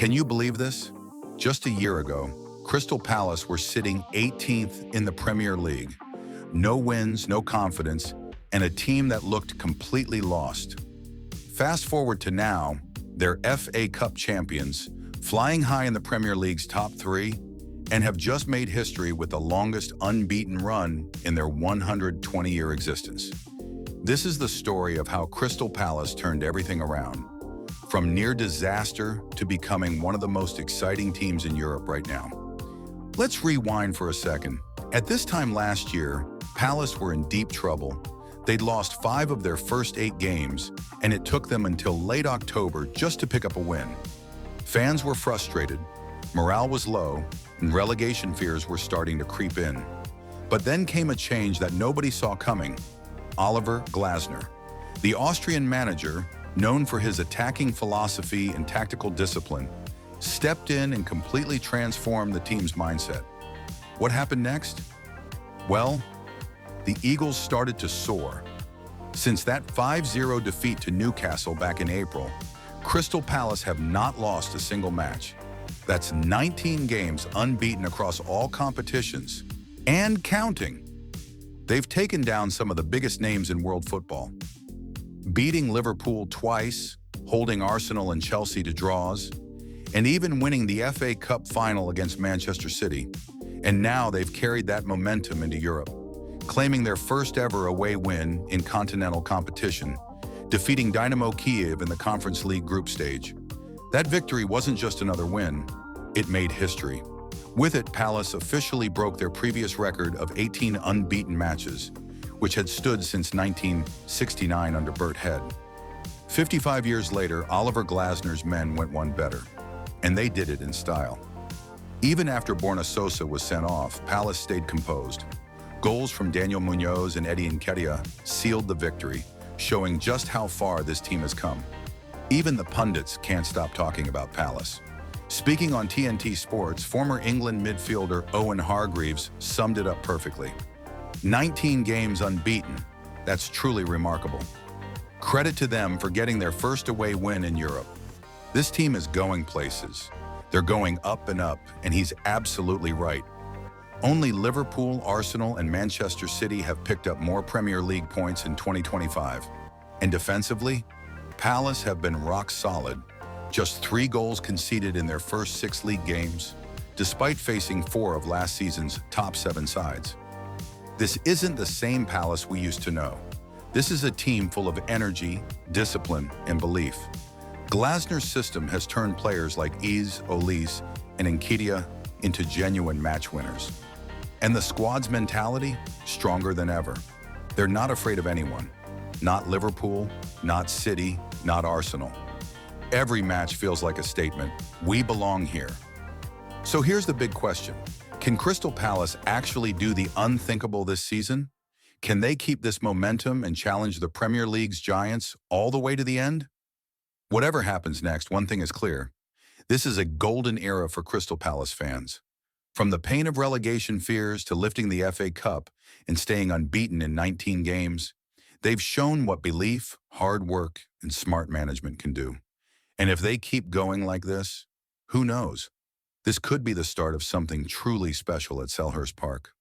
Can you believe this? Just a year ago, Crystal Palace were sitting 18th in the Premier League. No wins, no confidence, and a team that looked completely lost. Fast forward to now, they're FA Cup champions, flying high in the Premier League's top three, and have just made history with the longest unbeaten run in their 120-year existence. This is the story of how Crystal Palace turned everything around, from near disaster to becoming one of the most exciting teams in Europe right now. Let's rewind for a second. At this time last year, Palace were in deep trouble. They'd lost 5 of their first 8 games, and it took them until late October just to pick up a win. Fans were frustrated, morale was low, and relegation fears were starting to creep in. But then came a change that nobody saw coming. Oliver Glasner, the Austrian manager, known for his attacking philosophy and tactical discipline, stepped in and completely transformed the team's mindset. What happened next? Well, the Eagles started to soar. Since that 5-0 defeat to Newcastle back in April, Crystal Palace have not lost a single match. That's 19 games unbeaten across all competitions, and counting. They've taken down some of the biggest names in world football, beating Liverpool twice, holding Arsenal and Chelsea to draws, and even winning the FA Cup final against Manchester City. And now they've carried that momentum into Europe, claiming their first ever away win in continental competition, defeating Dynamo Kiev in the Conference League group stage. That victory wasn't just another win, it made history. With it, Palace officially broke their previous record of 18 unbeaten matches, which had stood since 1969 under Bert Head. 55 years later, Oliver Glasner's men went one better, and they did it in style. Even after Borna Sosa was sent off, Palace stayed composed. Goals from Daniel Munoz and Eddie Nketiah sealed the victory, showing just how far this team has come. Even the pundits can't stop talking about Palace. Speaking on TNT Sports, former England midfielder Owen Hargreaves summed it up perfectly. 19 games unbeaten. That's truly remarkable. Credit to them for getting their first away win in Europe. This team is going places. They're going up, and he's absolutely right. Only Liverpool, Arsenal, and Manchester City have picked up more Premier League points in 2025. And defensively, Palace have been rock solid. Just 3 goals conceded in their first 6 league games, despite facing 4 of last season's top 7 sides. This isn't the same Palace we used to know. This is a team full of energy, discipline, and belief. Glasner's system has turned players like Eze, Olise, and Nketiah into genuine match winners. And the squad's mentality? Stronger than ever. They're not afraid of anyone. Not Liverpool, not City, not Arsenal. Every match feels like a statement. We belong here. So here's the big question. Can Crystal Palace actually do the unthinkable this season? Can they keep this momentum and challenge the Premier League's giants all the way to the end? Whatever happens next, one thing is clear. This is a golden era for Crystal Palace fans. From the pain of relegation fears to lifting the FA Cup and staying unbeaten in 19 games, they've shown what belief, hard work, and smart management can do. And if they keep going like this, who knows? This could be the start of something truly special at Selhurst Park.